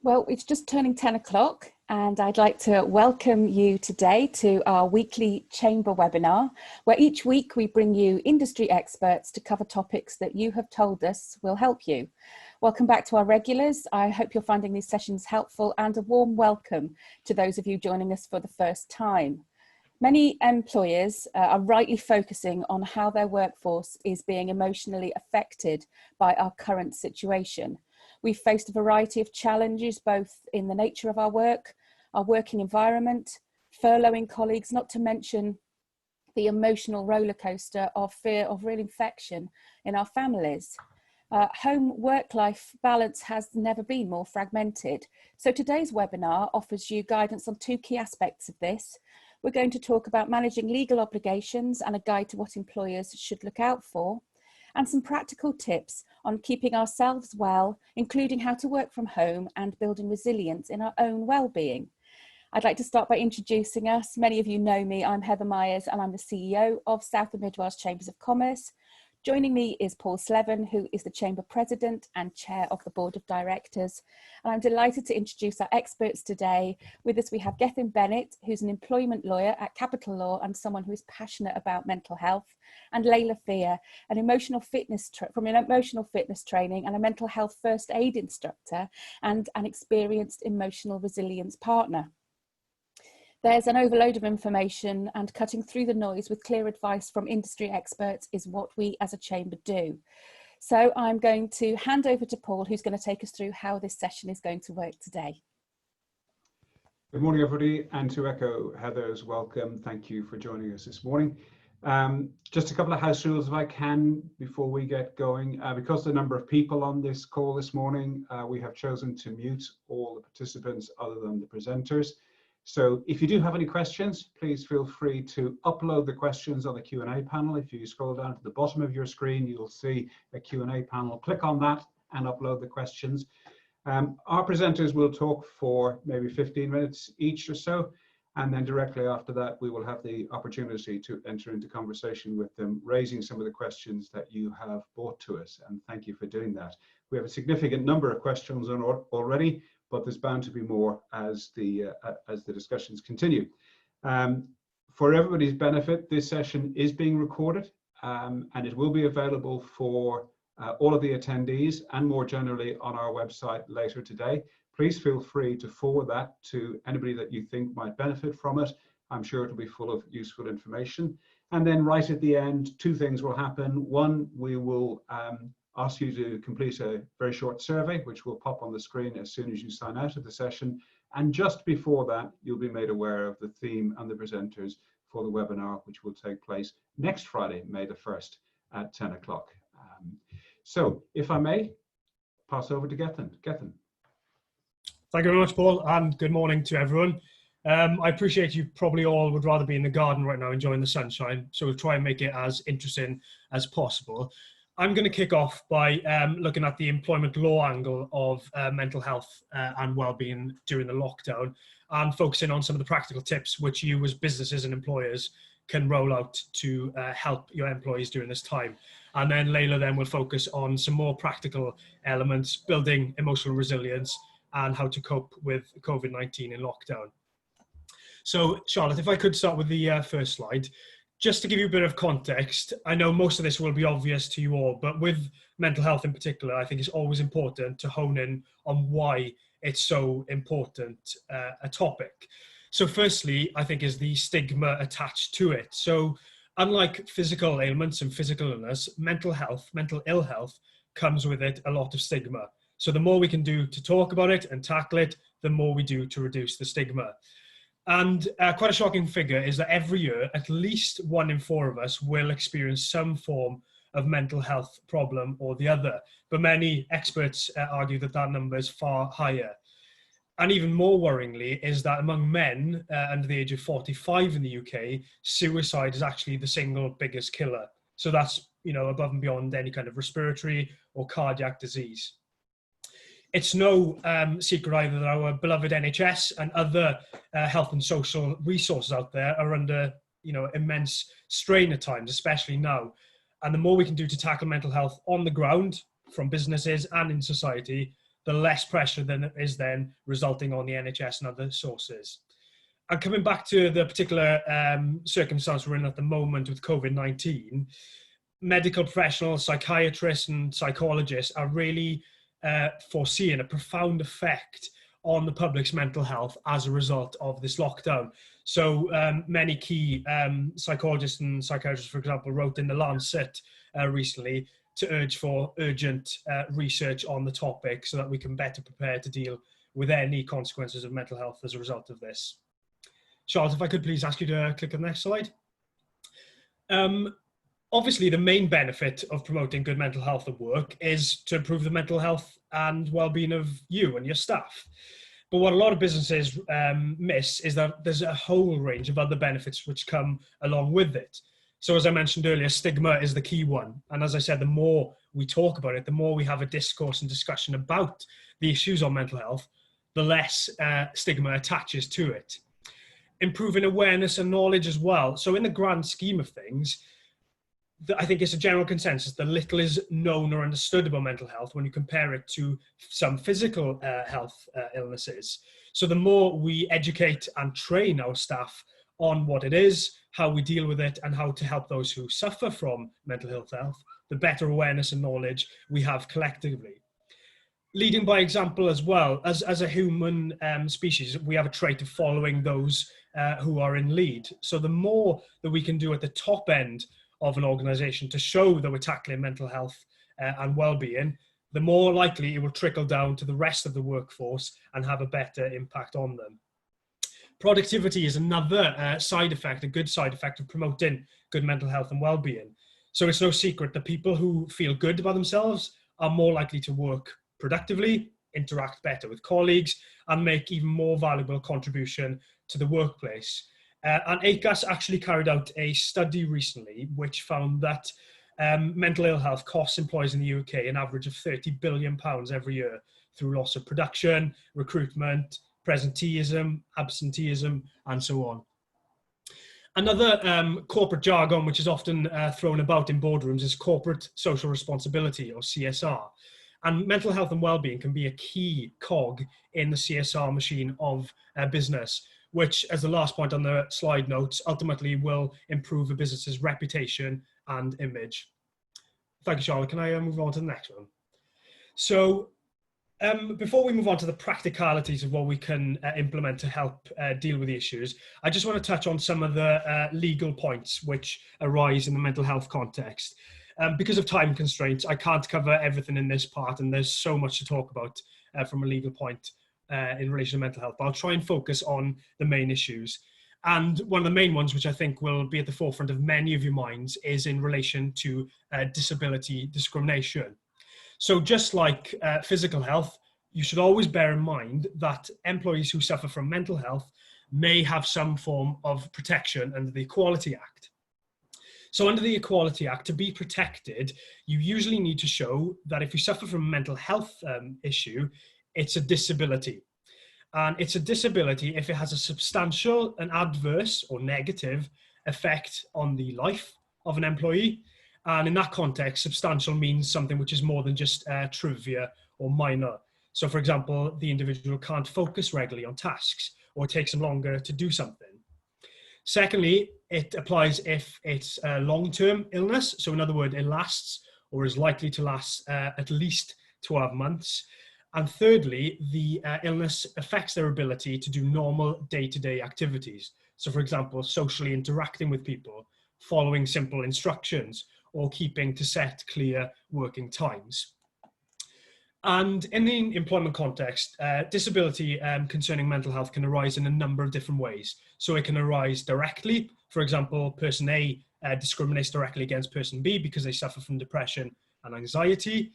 Well, it's just turning 10 o'clock and I'd like to welcome you today to our weekly Chamber webinar, where each week we bring you industry experts to cover topics that you have told us will help you. Welcome back to our regulars. I hope you're finding these sessions helpful, and a warm welcome to those of you joining us for the first time. Many employers are rightly focusing on how their workforce is being emotionally affected by our current situation. We've faced a variety of challenges, both in the nature of our work, our working environment, furloughing colleagues, not to mention the emotional roller coaster of fear of real infection in our families. Home work-life balance has never been more fragmented. So today's webinar offers you guidance on two key aspects of this. We're going to talk about managing legal obligations and a guide to what employers should look out for, and some practical tips on keeping ourselves well, including how to work from home and building resilience in our own well-being. I'd like to start by introducing us. Many of you know me. I'm Heather Myers and I'm the CEO of South and Mid Wales Chambers of Commerce. Joining me is Paul Slevin, who is the Chamber President and Chair of the Board of Directors. And I'm delighted to introduce our experts today. With us we have Gethin Bennett, who's an employment lawyer at Capital Law and someone who is passionate about mental health, and Layla Fear, an emotional fitness training and a mental health first aid instructor and an experienced emotional resilience partner. There's an overload of information, and cutting through the noise with clear advice from industry experts is what we as a chamber do. So I'm going to hand over to Paul, who's going to take us through how this session is going to work today. Good morning, everybody, and to echo Heather's welcome, thank you for joining us this morning. Just a couple of house rules if I can before we get going. Because the number of people on this call this morning, we have chosen to mute all the participants other than the presenters. So if you do have any questions, please feel free to upload the questions on the Q&A panel. If you scroll down to the bottom of your screen, you'll see a Q&A panel. Click on that and upload the questions. Our presenters will talk for maybe 15 minutes each or so, and then directly after that, we will have the opportunity to enter into conversation with them, raising some of the questions that you have brought to us, and thank you for doing that. We have a significant number of questions on already, but there's bound to be more as the discussions continue. For everybody's benefit, this session is being recorded, and it will be available for all of the attendees and more generally on our website later today. Please feel free to forward that to anybody that you think might benefit from it. I'm sure it'll be full of useful information. And then right at the end, two things will happen. One, we will ask you to complete a very short survey, which will pop on the screen as soon as you sign out of the session. And just before that, you'll be made aware of the theme and the presenters for the webinar, which will take place next Friday, May the 1st at 10 o'clock. So if I may, pass over to Gethin. Gethin. Thank you very much, Paul, and good morning to everyone. I appreciate you probably all would rather be in the garden right now enjoying the sunshine, so we'll try and make it as interesting as possible. I'm going to kick off by looking at the employment law angle of mental health and well-being during the lockdown, and focusing on some of the practical tips which you as businesses and employers can roll out to help your employees during this time. And then Layla then will focus on some more practical elements, building emotional resilience and how to cope with COVID-19 in lockdown. So Charlotte, if I could start with the first slide. Just to give you a bit of context, I know most of this will be obvious to you all, but with mental health in particular, I think it's always important to hone in on why it's so important a topic. So firstly, I think is the stigma attached to it. So unlike physical ailments and physical illness, mental ill health comes with it a lot of stigma. So the more we can do to talk about it and tackle it, the more we do to reduce the stigma. And quite a shocking figure is that every year, at least 1 in 4 of us will experience some form of mental health problem or the other. But many experts argue that that number is far higher. And even more worryingly is that among men under the age of 45 in the UK, suicide is actually the single biggest killer. So that's, above and beyond any kind of respiratory or cardiac disease. It's no secret either that our beloved NHS and other health and social resources out there are under, immense strain at times, especially now. And the more we can do to tackle mental health on the ground, from businesses and in society, the less pressure then is then resulting on the NHS and other sources. And coming back to the particular circumstance we're in at the moment with COVID-19, medical professionals, psychiatrists and psychologists are really foreseeing a profound effect on the public's mental health as a result of this lockdown. So many key psychologists and psychiatrists, for example, wrote in the Lancet recently to urge for urgent research on the topic so that we can better prepare to deal with any consequences of mental health as a result of this. Charles, if I could please ask you to click on the next slide. Obviously, the main benefit of promoting good mental health at work is to improve the mental health and well-being of you and your staff. But what a lot of businesses miss is that there's a whole range of other benefits which come along with it. So as I mentioned earlier, stigma is the key one. And as I said, the more we talk about it, the more we have a discourse and discussion about the issues on mental health, the less stigma attaches to it. Improving awareness and knowledge as well. So in the grand scheme of things, I think it's a general consensus that little is known or understood about mental health when you compare it to some physical health illnesses. So the more we educate and train our staff on what it is, how we deal with it, and how to help those who suffer from mental health, the better awareness and knowledge we have collectively. Leading by example as well, as a human species, we have a trait of following those who are in lead. So the more that we can do at the top end of an organization to show that we're tackling mental health and well-being, the more likely it will trickle down to the rest of the workforce and have a better impact on them. Productivity is another side effect, a good side effect of promoting good mental health and well-being. So it's no secret that people who feel good about themselves are more likely to work productively, interact better with colleagues, and make even more valuable contribution to the workplace. And ACAS actually carried out a study recently which found that mental ill health costs employers in the UK an average of £30 billion every year through loss of production, recruitment, presenteeism, absenteeism, and so on. Another corporate jargon which is often thrown about in boardrooms is corporate social responsibility, or CSR. And mental health and well-being can be a key cog in the CSR machine of business, which, as the last point on the slide notes, ultimately will improve a business's reputation and image. Thank you, Charlotte. Can I move on to the next one? So before we move on to the practicalities of what we can implement to help deal with the issues, I just want to touch on some of the legal points which arise in the mental health context. Because of time constraints, I can't cover everything in this part, and there's so much to talk about from a legal point in relation to mental health, but I'll try and focus on the main issues. And one of the main ones, which I think will be at the forefront of many of your minds, is in relation to disability discrimination. So just like physical health, you should always bear in mind that employees who suffer from mental health may have some form of protection under the Equality Act. So under the Equality Act, to be protected, you usually need to show that if you suffer from a mental health issue, it's a disability. And it's a disability if it has a substantial and adverse or negative effect on the life of an employee. And in that context, substantial means something which is more than just trivial or minor. So for example, the individual can't focus regularly on tasks, or it takes them longer to do something. Secondly, it applies if it's a long-term illness. So in other words, it lasts or is likely to last at least 12 months. And thirdly, the illness affects their ability to do normal day-to-day activities. So for example, socially interacting with people, following simple instructions, or keeping to set clear working times. And in the employment context, disability concerning mental health can arise in a number of different ways. So it can arise directly. For example, person A discriminates directly against person B because they suffer from depression and anxiety.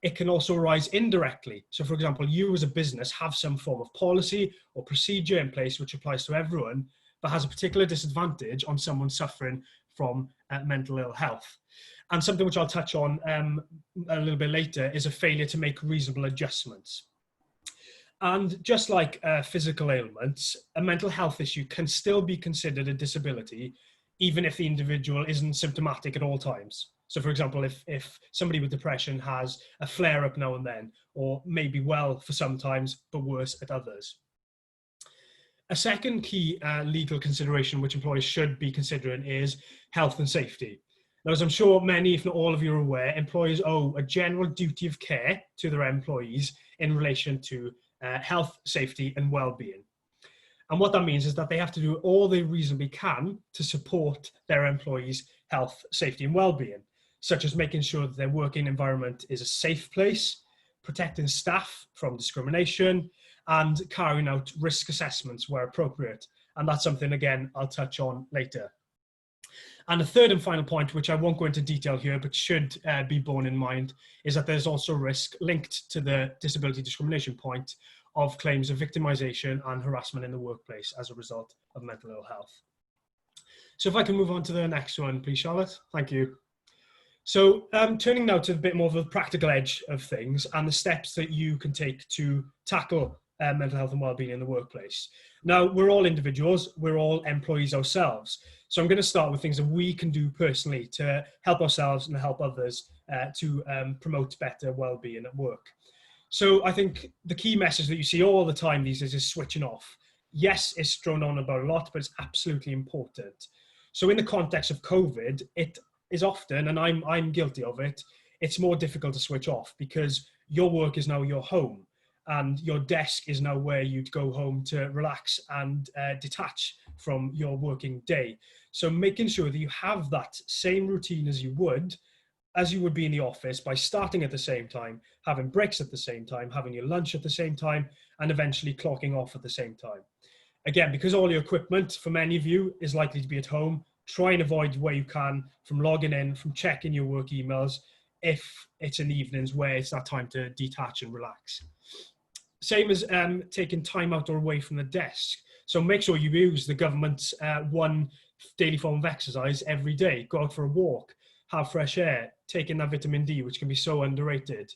It can also arise indirectly. So for example, you as a business have some form of policy or procedure in place which applies to everyone, but has a particular disadvantage on someone suffering from mental ill health. And something which I'll touch on a little bit later is a failure to make reasonable adjustments. And just like physical ailments, a mental health issue can still be considered a disability, even if the individual isn't symptomatic at all times. So for example, if somebody with depression has a flare up now and then, or maybe well for sometimes, but worse at others. A second key legal consideration which employers should be considering is health and safety. Now, as I'm sure many, if not all of you are aware, employers owe a general duty of care to their employees in relation to health, safety and well-being. And what that means is that they have to do all they reasonably can to support their employees' health, safety and well-being, such as making sure that their working environment is a safe place, protecting staff from discrimination, and carrying out risk assessments where appropriate. And that's something, again, I'll touch on later. And the third and final point, which I won't go into detail here, but should be borne in mind, is that there's also risk linked to the disability discrimination point of claims of victimization and harassment in the workplace as a result of mental ill health. So if I can move on to the next one, please, Charlotte. Thank you. So turning now to a bit more of the practical edge of things and the steps that you can take to tackle mental health and well-being in the workplace. Now, we're all individuals, we're all employees ourselves. So I'm going to start with things that we can do personally to help ourselves and help others to promote better well-being at work. So I think the key message that you see all the time these days is switching off. Yes, it's thrown on about a lot, but it's absolutely important. So in the context of COVID, it is often, and I'm guilty of it, it's more difficult to switch off because your work is now your home and your desk is now where you'd go home to relax and detach from your working day. So making sure that you have that same routine as you would be in the office by starting at the same time, having breaks at the same time, having your lunch at the same time, and eventually clocking off at the same time. Again, because all your equipment for many of you is likely to be at home, try and avoid where you can from logging in, from checking your work emails, if it's in the evenings where it's that time to detach and relax. Same as taking time out or away from the desk. So make sure you use the government's one daily form of exercise every day. Go out for a walk, have fresh air, take in that vitamin D, which can be so underrated.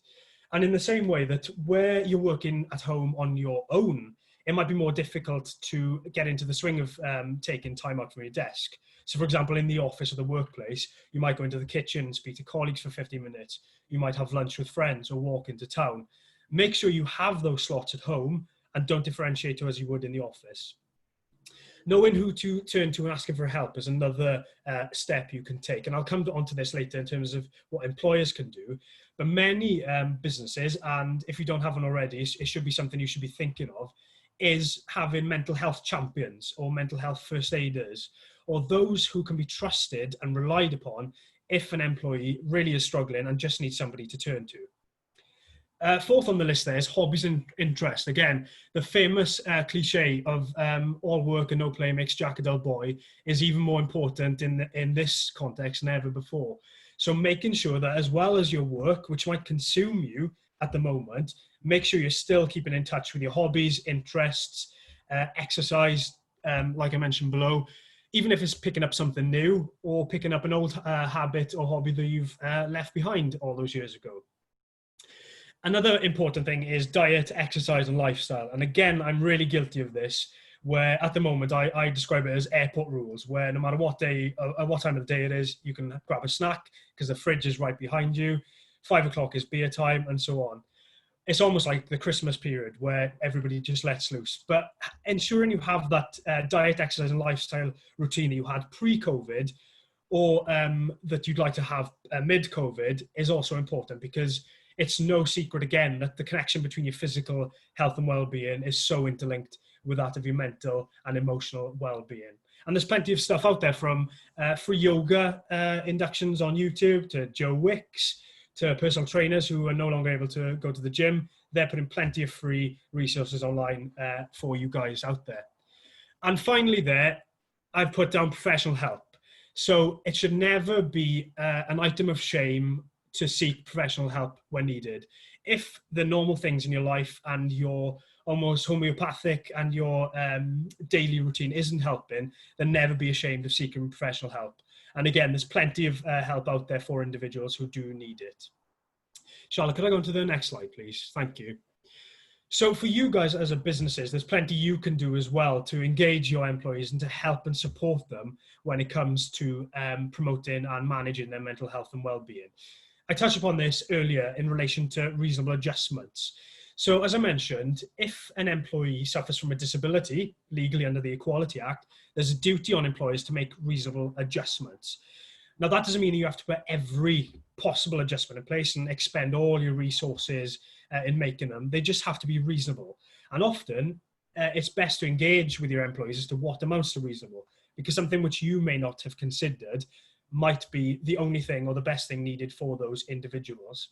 And in the same way that where you're working at home on your own, it might be more difficult to get into the swing of taking time out from your desk. So for example, in the office or the workplace, you might go into the kitchen, speak to colleagues for 15 minutes. You might have lunch with friends or walk into town. Make sure you have those slots at home and don't differentiate as you would in the office. Knowing who to turn to and asking for help is another step you can take. And I'll come on to this later in terms of what employers can do. But many businesses, and if you don't have one already, it should be something you should be thinking of, is having mental health champions or mental health first aiders, or those who can be trusted and relied upon if an employee really is struggling and just needs somebody to turn to. Fourth on the list there is hobbies and interest. Again, the famous cliche of all work and no play makes Jack a dull boy is even more important in this context than ever before. So making sure that as well as your work, which might consume you at the moment, make sure you're still keeping in touch with your hobbies, interests, exercise, like I mentioned below, even if it's picking up something new or picking up an old habit or hobby that you've left behind all those years ago. Another important thing is diet, exercise and lifestyle. And again, I'm really guilty of this, where at the moment I describe it as airport rules, where no matter what day, what time of the day it is, you can grab a snack because the fridge is right behind you. 5 o'clock is beer time and so on. It's almost like the Christmas period where everybody just lets loose. But ensuring you have that diet, exercise and lifestyle routine that you had pre-COVID or that you'd like to have mid-COVID is also important, because it's no secret, again, that the connection between your physical health and well-being is so interlinked with that of your mental and emotional well-being. And there's plenty of stuff out there, from free yoga inductions on YouTube to Joe Wicks to personal trainers who are no longer able to go to the gym. They're putting plenty of free resources online for you guys out there. And finally there, I've put down professional help. So it should never be an item of shame to seek professional help when needed. If the normal things in your life and your almost homeopathic and your daily routine isn't helping, then never be ashamed of seeking professional help. And again, there's plenty of help out there for individuals who do need it. Charlotte, could I go on to the next slide, please? Thank you. So for you guys as a businesses, there's plenty you can do as well to engage your employees and to help and support them when it comes to promoting and managing their mental health and well-being. I touched upon this earlier in relation to reasonable adjustments. So as I mentioned, if an employee suffers from a disability, legally under the Equality Act, there's a duty on employers to make reasonable adjustments. Now, that doesn't mean that you have to put every possible adjustment in place and expend all your resources in making them. They just have to be reasonable. And often, it's best to engage with your employees as to what amounts to reasonable, because something which you may not have considered might be the only thing or the best thing needed for those individuals.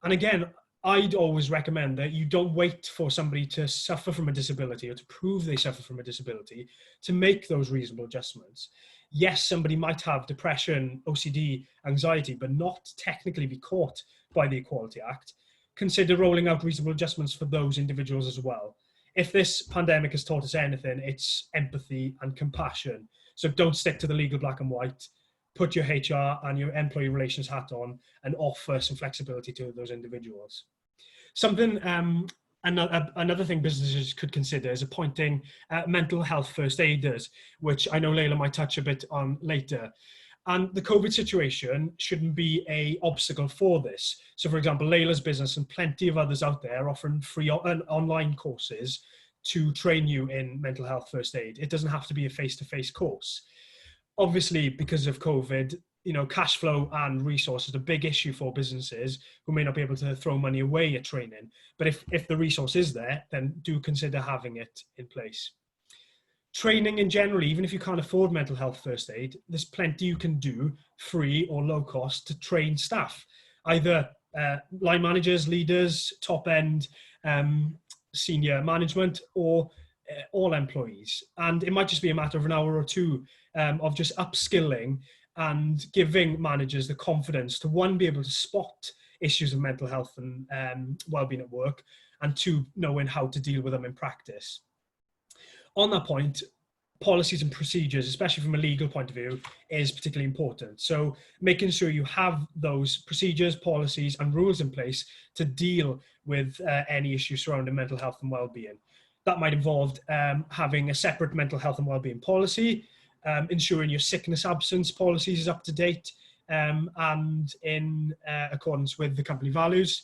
And again, I'd always recommend that you don't wait for somebody to suffer from a disability or to prove they suffer from a disability to make those reasonable adjustments. Yes, somebody might have depression, OCD, anxiety, but not technically be caught by the Equality Act. Consider rolling out reasonable adjustments for those individuals as well. If this pandemic has taught us anything, it's empathy and compassion. So don't stick to the legal black and white. Put your HR and your employee relations hat on and offer some flexibility to those individuals. Something, another thing businesses could consider is appointing mental health first aiders, which I know Layla might touch a bit on later. And the COVID situation shouldn't be an obstacle for this. So for example, Layla's business and plenty of others out there are offering free online courses to train you in mental health first aid. It doesn't have to be a face-to-face course. Obviously, because of COVID, cash flow and resources are a big issue for businesses who may not be able to throw money away at training. But if the resource is there, then do consider having it in place. Training in general, even if you can't afford mental health first aid, there's plenty you can do free or low cost to train staff, either line managers, leaders, top end, senior management, or all employees. And it might just be a matter of an hour or two of just upskilling and giving managers the confidence to, one, be able to spot issues of mental health and well-being at work, and two, knowing how to deal with them in practice. On that point, policies and procedures, especially from a legal point of view, is particularly important. So making sure you have those procedures, policies and rules in place to deal with any issues surrounding mental health and well-being. That might involve having a separate mental health and well-being policy, ensuring your sickness absence policies is up to date and in accordance with the company values.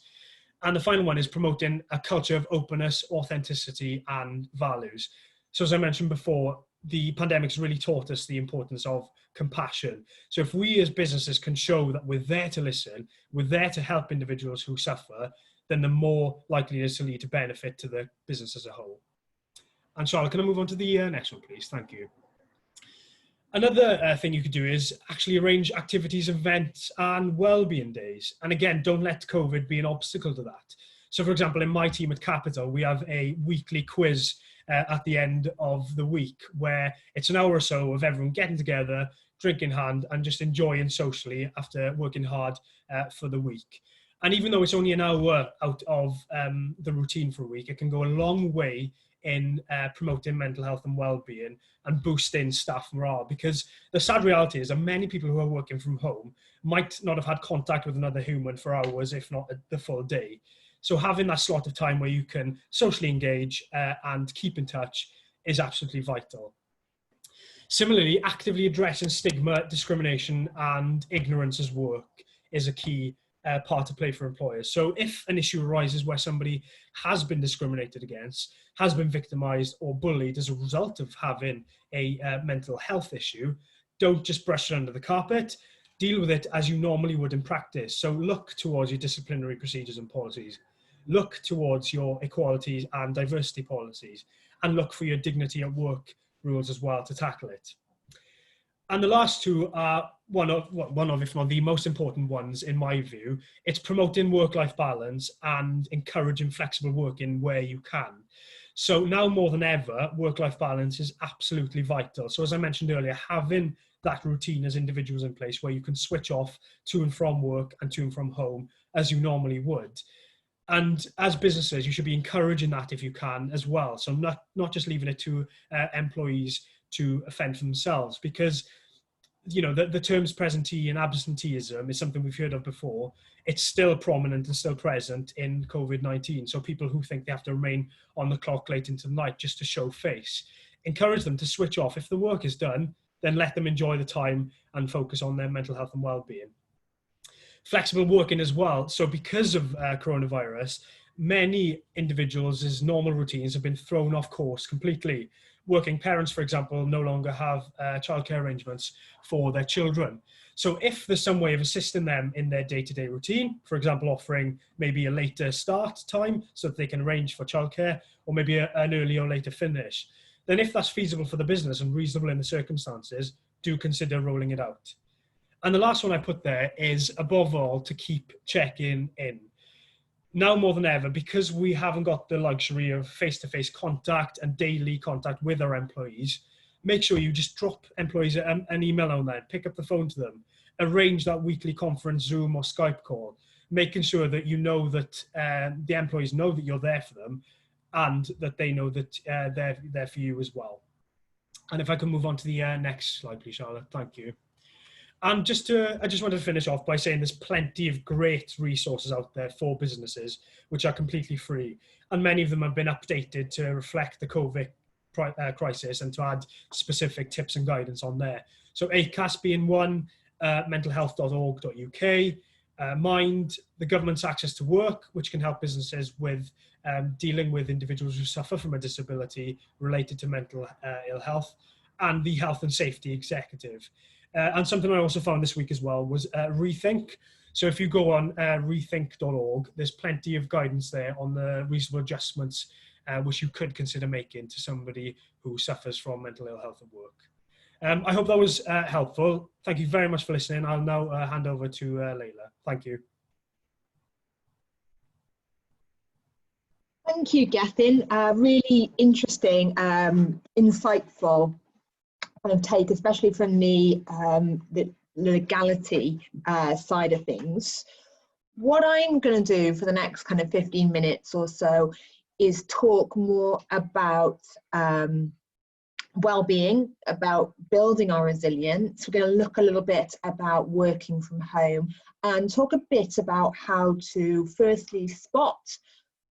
And the final one is promoting a culture of openness, authenticity and values. So as I mentioned before, the pandemic's really taught us the importance of compassion. So if we as businesses can show that we're there to listen, we're there to help individuals who suffer, then the more likely it is to lead to benefit to the business as a whole. And Charlotte, can I move on to the next one, please? Thank you. Another thing you could do is actually arrange activities, events and well-being days. And again, don't let COVID be an obstacle to that. So for example, in my team at Capital, we have a weekly quiz at the end of the week where it's an hour or so of everyone getting together, drink in hand and just enjoying socially after working hard for the week. And even though it's only an hour out of the routine for a week, it can go a long way in promoting mental health and well-being and boosting staff morale, because the sad reality is that many people who are working from home might not have had contact with another human for hours, if not the full day. So having that slot of time where you can socially engage and keep in touch is absolutely vital. Similarly, actively addressing stigma, discrimination and ignorance as work is a key part to play for employers. So if an issue arises where somebody has been discriminated against, has been victimized or bullied as a result of having a mental health issue, don't just brush it under the carpet. Deal with it as you normally would in practice. So look towards your disciplinary procedures and policies. Look towards your equalities and diversity policies, and look for your dignity at work rules as well to tackle it. And the last two are one of, if not the most important ones in my view. It's promoting work-life balance and encouraging flexible working where you can. So now more than ever, work-life balance is absolutely vital. So as I mentioned earlier, having that routine as individuals in place where you can switch off to and from work and to and from home as you normally would. And as businesses, you should be encouraging that if you can as well. So not just leaving it to employees to fend for themselves, because you know, the terms presentee and absenteeism is something we've heard of before. It's still prominent and still present in COVID-19. So people who think they have to remain on the clock late into the night just to show face, encourage them to switch off. If the work is done, then let them enjoy the time and focus on their mental health and well-being. Flexible working as well. So because of coronavirus, many individuals' normal routines have been thrown off course completely. Working parents, for example, no longer have childcare arrangements for their children. So if there's some way of assisting them in their day-to-day routine, for example, offering maybe a later start time so that they can arrange for childcare, or maybe an earlier or later finish, then if that's feasible for the business and reasonable in the circumstances, do consider rolling it out. And the last one I put there is, above all, to keep checking in. Now more than ever, because we haven't got the luxury of face-to-face contact and daily contact with our employees, make sure you just drop employees an email on that, pick up the phone to them, arrange that weekly conference, Zoom or Skype call, making sure that you know that the employees know that you're there for them and that they know that they're there for you as well. And if I can move on to the next slide, please, Charlotte. Thank you. And I just wanted to finish off by saying there's plenty of great resources out there for businesses which are completely free. And many of them have been updated to reflect the COVID crisis and to add specific tips and guidance on there. So ACAS being one, mentalhealth.org.uk, Mind, the government's Access to Work, which can help businesses with dealing with individuals who suffer from a disability related to mental ill health, and the Health and Safety Executive. And something I also found this week as well was Rethink. So if you go on rethink.org, there's plenty of guidance there on the reasonable adjustments which you could consider making to somebody who suffers from mental ill health at work. I hope that was helpful. Thank you very much for listening. I'll now hand over to Layla. Thank you. Thank you, Gethin. Really interesting, insightful kind of take, especially from the legality side of things. What I'm going to do for the next kind of 15 minutes or so is talk more about well-being, about building our resilience. We're going to look a little bit about working from home and talk a bit about how to firstly spot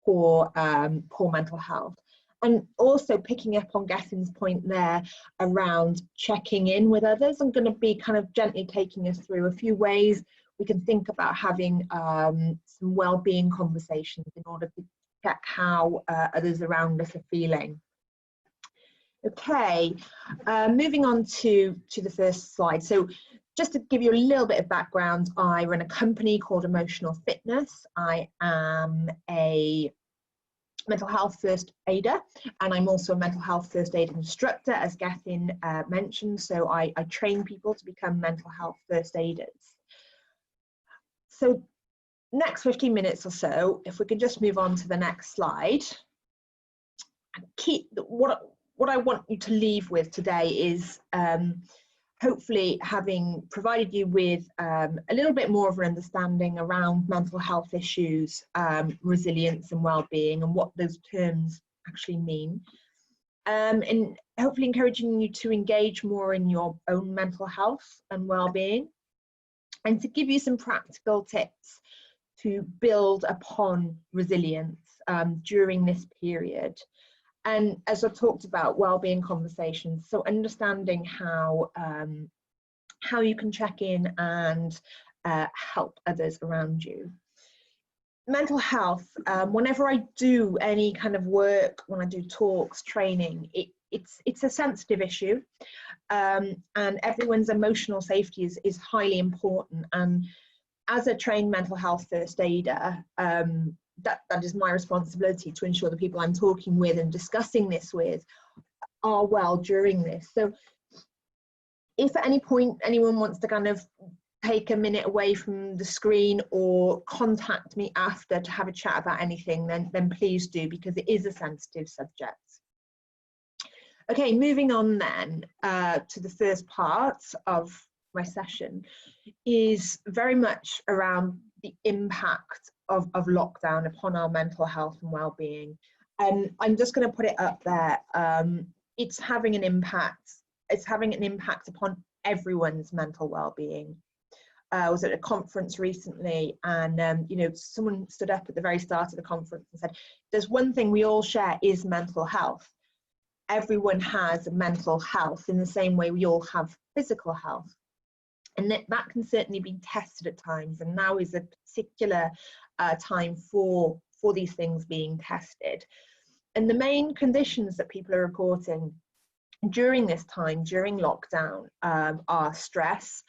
poor mental health. And also picking up on Gethin's point there around checking in with others, I'm going to be kind of gently taking us through a few ways we can think about having some well-being conversations in order to check how others around us are feeling. Okay, moving on to the first slide. So just to give you a little bit of background, I run a company called Emotional Fitness. I am a mental health first aider, and I'm also a mental health first aid instructor, as Gethin mentioned. So I train people to become mental health first aiders. So next 15 minutes or so, if we can just move on to the next slide. What I want you to leave with today is hopefully having provided you with a little bit more of an understanding around mental health issues, resilience and well-being, and what those terms actually mean. And hopefully encouraging you to engage more in your own mental health and well-being, and to give you some practical tips to build upon resilience during this period. And as I talked about, wellbeing conversations, so understanding how you can check in and help others around you. Mental health, whenever I do any kind of work, when I do talks, training, it's a sensitive issue, and everyone's emotional safety is highly important. And as a trained mental health first aider, that is my responsibility to ensure the people I'm talking with and discussing this with are well during this. So if at any point anyone wants to kind of take a minute away from the screen or contact me after to have a chat about anything, then please do, because it is a sensitive subject. Okay, moving on then to the first part of my session is very much around the impact of lockdown upon our mental health and well-being. I'm just going to put it up there. It's having an impact. It's having an impact upon everyone's mental well-being. I was at a conference recently, and you know, someone stood up at the very start of the conference and said, there's one thing we all share is mental health. Everyone has mental health in the same way we all have physical health. And that can certainly be tested at times, and now is a particular time for these things being tested. And the main conditions that people are reporting during this time, during lockdown, are stress,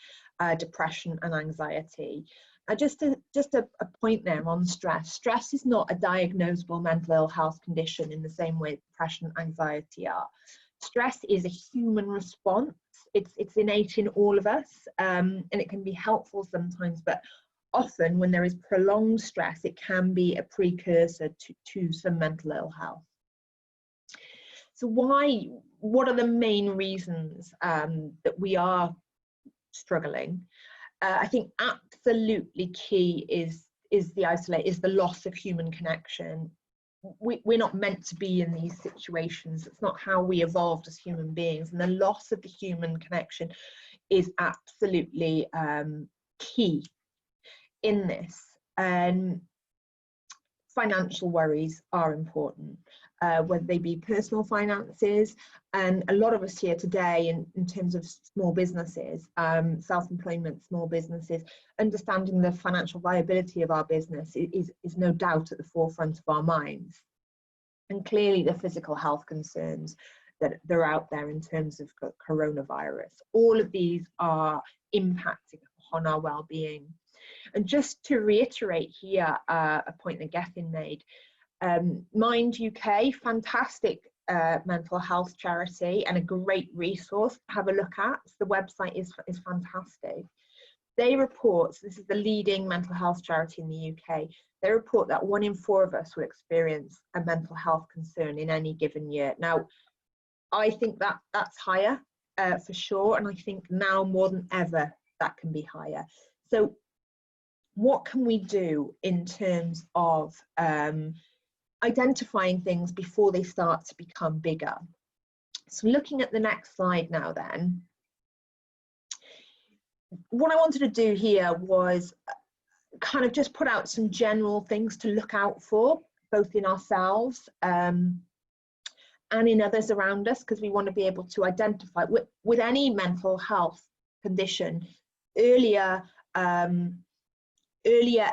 depression and anxiety. Just a point there on stress. Stress is not a diagnosable mental ill health condition in the same way depression and anxiety are. Stress is a human response. It's innate in all of us, and it can be helpful sometimes, but often when there is prolonged stress, it can be a precursor to some mental ill health. So what are the main reasons that we are struggling? I think absolutely key is the loss of human connection. We're not meant to be in these situations. It's not how we evolved as human beings, and the loss of the human connection is absolutely key in this. And financial worries are important, whether they be personal finances, and a lot of us here today in terms of small businesses, self-employment, small businesses, understanding the financial viability of our business is no doubt at the forefront of our minds. And clearly the physical health concerns that are out there in terms of coronavirus, all of these are impacting on our well-being. And just to reiterate here a point that Gethin made, Mind UK, fantastic mental health charity and a great resource to have a look at. The website is fantastic. They report, so this is the leading mental health charity in the UK, they report that 1 in 4 of us will experience a mental health concern in any given year. Now, I think that's higher for sure, and I think now more than ever that can be higher. So what can we do in terms of identifying things before they start to become bigger? So looking at the next slide now then, what I wanted to do here was kind of just put out some general things to look out for, both in ourselves and in others around us, because we want to be able to identify with any mental health condition, earlier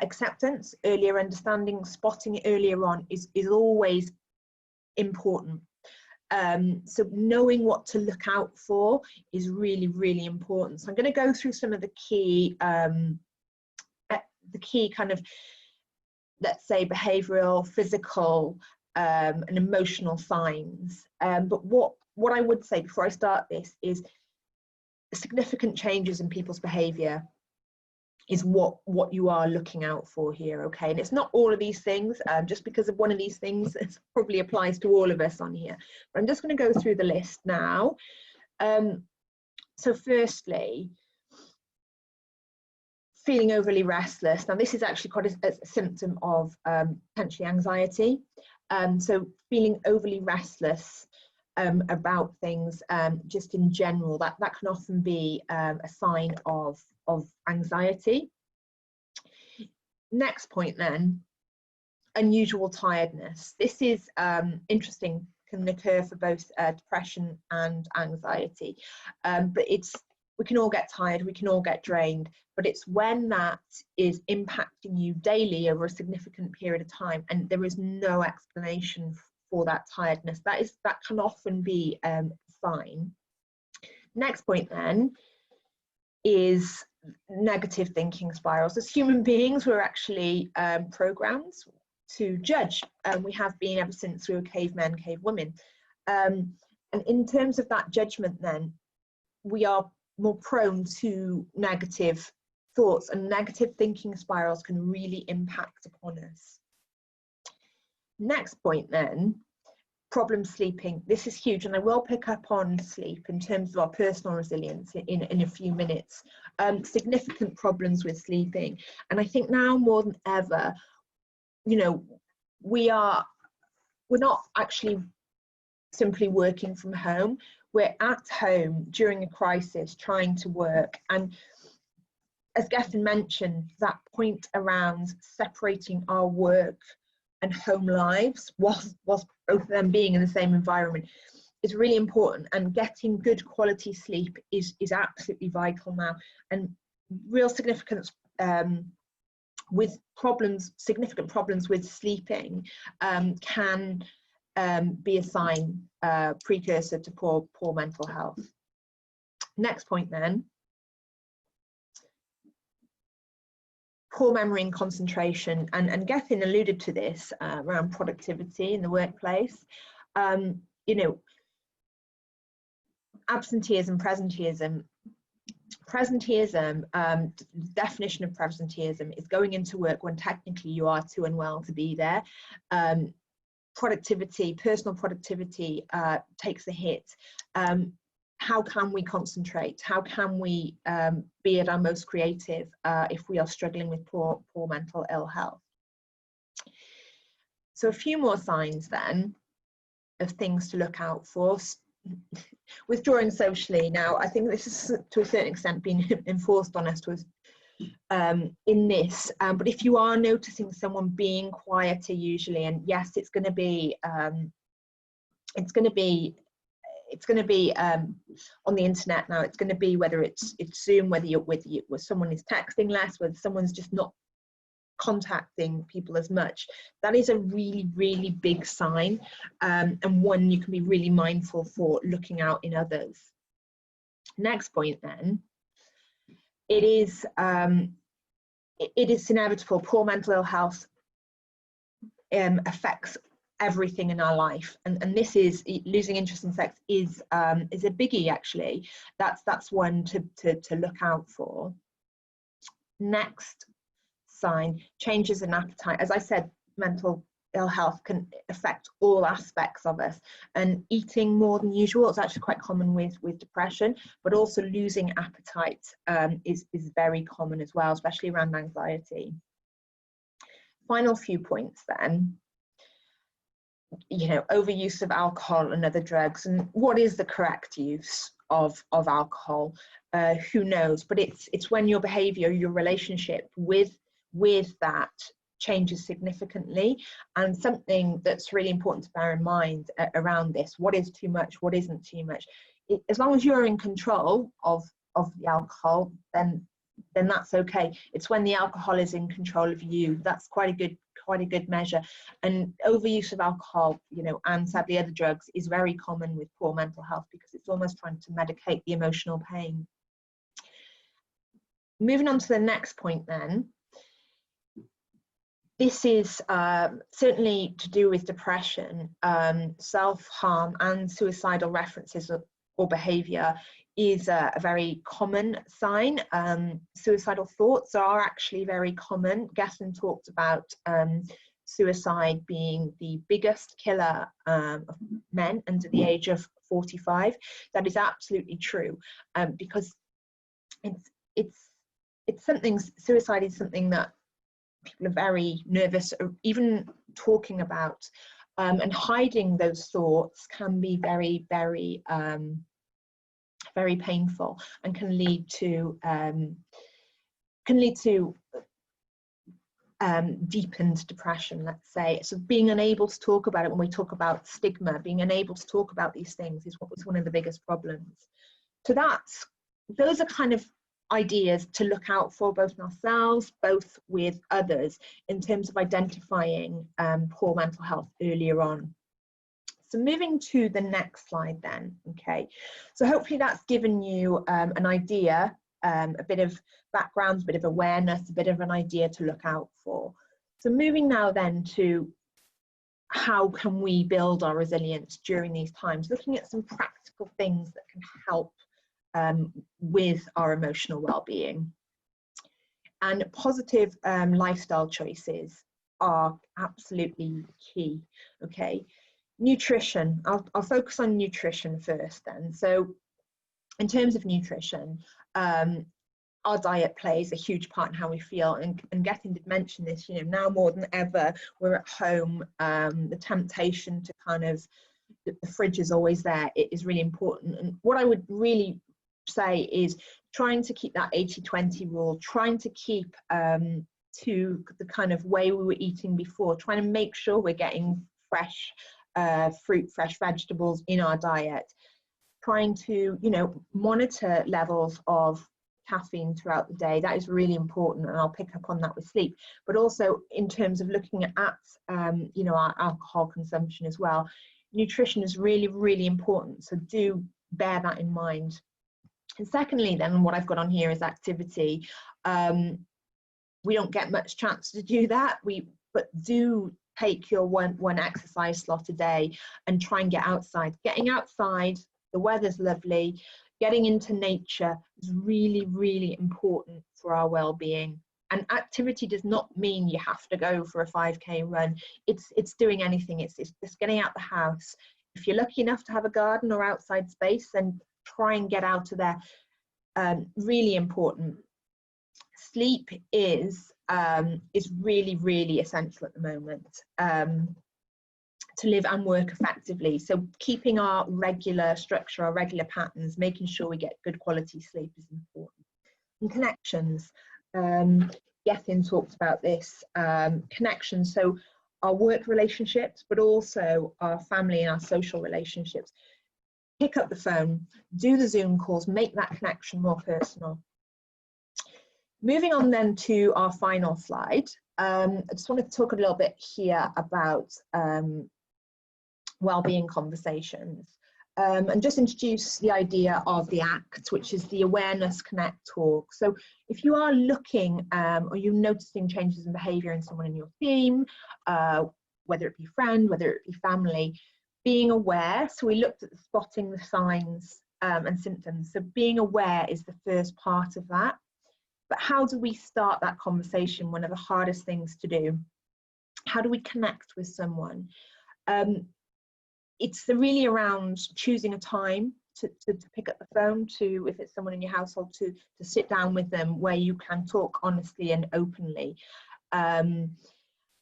acceptance, earlier understanding, spotting it earlier on is always important. So knowing what to look out for is really, really important. So I'm going to go through some of the key kind of, let's say, behavioural, physical and emotional signs. But what I would say before I start this is significant changes in people's behaviour is what you are looking out for here, okay? And it's not all of these things, just because of one of these things, it probably applies to all of us on here. But I'm just going to go through the list now. So firstly, feeling overly restless. Now this is actually quite a symptom of potentially anxiety. So feeling overly restless about things, just in general, that can often be a sign of anxiety. Next point then, unusual tiredness. This is interesting, can occur for both depression and anxiety, but we can all get tired, we can all get drained, but it's when that is impacting you daily over a significant period of time and there is no explanation for that tiredness, that can often be a sign. Next point then is negative thinking spirals. As human beings, we're actually programmed to judge, and we have been ever since we were cavemen, cavewomen. And in terms of that judgment then, we are more prone to negative thoughts, and negative thinking spirals can really impact upon us. Next point then, problem sleeping. This is huge, and I will pick up on sleep in terms of our personal resilience in a few minutes. Significant problems with sleeping, and I think now more than ever, you know, we're not actually simply working from home. we're at home during a crisis trying to work, and as Gethin mentioned, that point around separating our work and home lives whilst both of them being in the same environment is really important, and getting good quality sleep is absolutely vital now. And real significance with significant problems with sleeping can be a sign, precursor to poor mental health. Next point then. Poor memory and concentration, and Gethin alluded to this around productivity in the workplace. You know, absenteeism, presenteeism. Definition of presenteeism is going into work when technically you are too unwell to be there. Productivity, personal productivity takes a hit. How can we concentrate? How can we be at our most creative if we are struggling with poor mental ill health? So a few more signs then of things to look out for. Withdrawing socially. Now, I think this is to a certain extent being enforced on us in this, but if you are noticing someone being quieter usually, and yes, it's going to be on the internet now. It's going to be whether it's Zoom, whether someone is texting less, whether someone's just not contacting people as much. That is a really, really big sign, and one you can be really mindful for looking out in others. Next point then, it is inevitable. Poor mental ill health affects everything in our life, and this is losing interest in sex is a biggie actually. That's one to look out for. Next sign, changes in appetite. As I said, mental ill health can affect all aspects of us, and eating more than usual is actually quite common with depression, but also losing appetite is very common as well, especially around anxiety. Final few points then. You know, overuse of alcohol and other drugs, and what is the correct use of alcohol? Who knows? But it's when your behavior, your relationship with that changes significantly, and something that's really important to bear in mind around this: what is too much, what isn't too much. As long as you're in control of the alcohol, then that's okay. It's when the alcohol is in control of you that's quite a good measure. And overuse of alcohol, you know, and sadly other drugs, is very common with poor mental health because it's almost trying to medicate the emotional pain. Moving on to the next point then. This is certainly to do with depression. Self-harm and suicidal references or behaviour is a very common sign. Suicidal thoughts are actually very common. Gethin talked about suicide being the biggest killer of men under the age of 45. That is absolutely true, because it's something. Suicide is something that people are very nervous, or even talking about, and hiding those thoughts can be very, very, very painful, and can lead to deepened depression, let's say. So being unable to talk about it, when we talk about stigma, being unable to talk about these things is what was one of the biggest problems. So those are kind of ideas to look out for, both in ourselves, both with others, in terms of identifying poor mental health earlier on. So moving to the next slide then, okay. So hopefully that's given you an idea, a bit of background, a bit of awareness, a bit of an idea to look out for. So moving now then to how can we build our resilience during these times, looking at some practical things that can help with our emotional well-being. And positive lifestyle choices are absolutely key, okay. Nutrition, I'll focus on nutrition first then. So in terms of nutrition, our diet plays a huge part in how we feel, and Gethin did mention this, you know, now more than ever we're at home, the temptation to kind of the fridge is always there. It is really important. And what I would really say is trying to keep that 80-20 rule, trying to keep to the kind of way we were eating before, trying to make sure we're getting fresh fruit, fresh vegetables in our diet, trying to, you know, monitor levels of caffeine throughout the day. That is really important, and I'll pick up on that with sleep. But also in terms of looking at you know, our alcohol consumption as well. Nutrition is really, really important, so do bear that in mind. And secondly, then, what I've got on here is activity. We don't get much chance to do that, but do take your one exercise slot a day and try and get outside. Getting outside, the weather's lovely, getting into nature is really, really important for our well-being. And activity does not mean you have to go for a 5K run. It's doing anything. It's just getting out the house. If you're lucky enough to have a garden or outside space, then try and get out of there. Really important. Sleep is really, really essential at the moment to live and work effectively. So keeping our regular structure, our regular patterns, making sure we get good quality sleep is important. And connections. Gethin talked about this. Connections, so our work relationships, but also our family and our social relationships. Pick up the phone, do the Zoom calls, make that connection more personal. Moving on then to our final slide, I just want to talk a little bit here about Wellbeing Conversations, and just introduce the idea of the ACT, which is the Awareness Connect Talk. So if you are looking or you're noticing changes in behaviour in someone in your team, whether it be friend, whether it be family, being aware. So we looked at spotting the signs and symptoms. So being aware is the first part of that. But how do we start that conversation? One of the hardest things to do. How do we connect with someone? It's really around choosing a time to pick up the phone, to, if it's someone in your household, to sit down with them where you can talk honestly and openly, and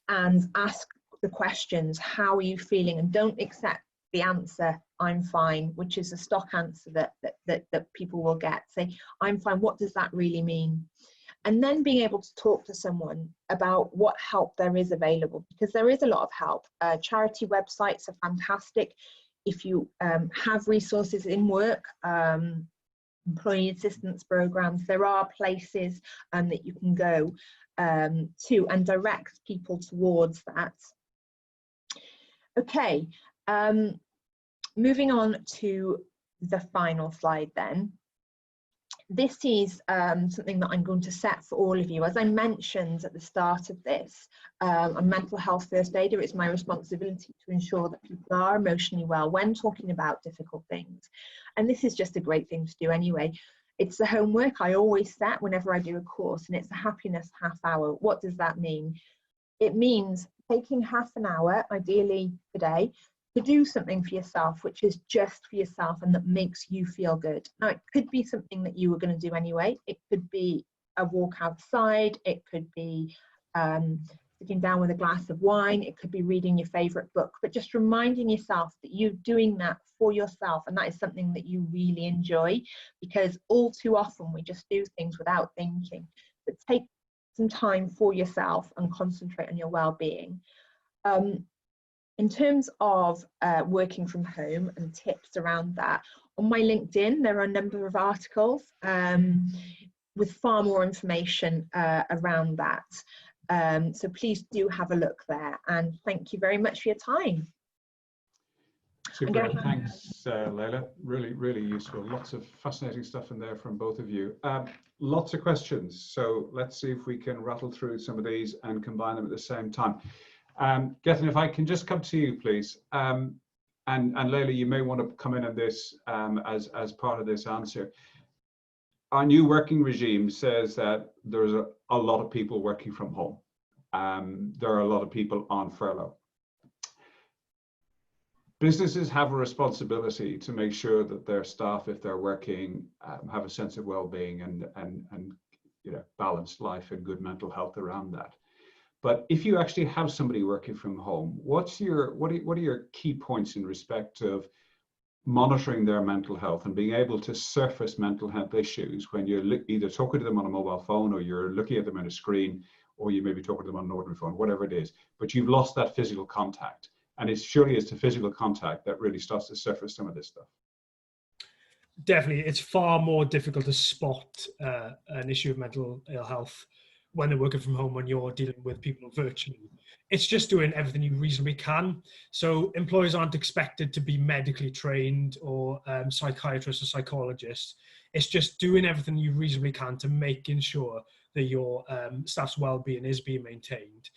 ask the questions. How are you feeling? And don't accept the answer, I'm fine, which is a stock answer that people will get. Say, I'm fine, what does that really mean? And then being able to talk to someone about what help there is available, because there is a lot of help. Charity websites are fantastic. If you have resources in work, employee assistance programs, there are places that you can go to and direct people towards that. Okay, moving on to the final slide then. This is something that I'm going to set for all of you. As I mentioned at the start of this, I'm a mental health first aider. It's my responsibility to ensure that people are emotionally well when talking about difficult things. And this is just a great thing to do anyway. It's the homework I always set whenever I do a course, and it's a happiness half hour. What does that mean? It means taking half an hour, ideally a day, to do something for yourself, which is just for yourself and that makes you feel good. Now, it could be something that you were going to do anyway. It could be a walk outside. It could be sitting down with a glass of wine. It could be reading your favorite book, but just reminding yourself that you're doing that for yourself, and that is something that you really enjoy, because all too often we just do things without thinking. But take some time for yourself and concentrate on your well-being. In terms of working from home and tips around that, on my LinkedIn, there are a number of articles with far more information around that. So please do have a look there, and thank you very much for your time. Super, thanks Leila, really, really useful. Lots of fascinating stuff in there from both of you. Lots of questions, so let's see if we can rattle through some of these and combine them at the same time. Gethin, if I can just come to you, please. And Leila, you may want to come in on this as part of this answer. Our new working regime says that there's a lot of people working from home. There are a lot of people on furlough. Businesses have a responsibility to make sure that their staff, if they're working, have a sense of well-being and balanced life and good mental health around that. But if you actually have somebody working from home, what are your key points in respect of monitoring their mental health and being able to surface mental health issues when you're either talking to them on a mobile phone, or you're looking at them on a screen, or you may be talking to them on an ordinary phone, whatever it is, but you've lost that physical contact? And it's surely it's the physical contact that really starts to surface some of this stuff. Definitely, it's far more difficult to spot an issue of mental ill health when they're working from home, when you're dealing with people virtually. It's just doing everything you reasonably can. So employers aren't expected to be medically trained or psychiatrists or psychologists. It's just doing everything you reasonably can to making sure that your staff's well-being is being maintained.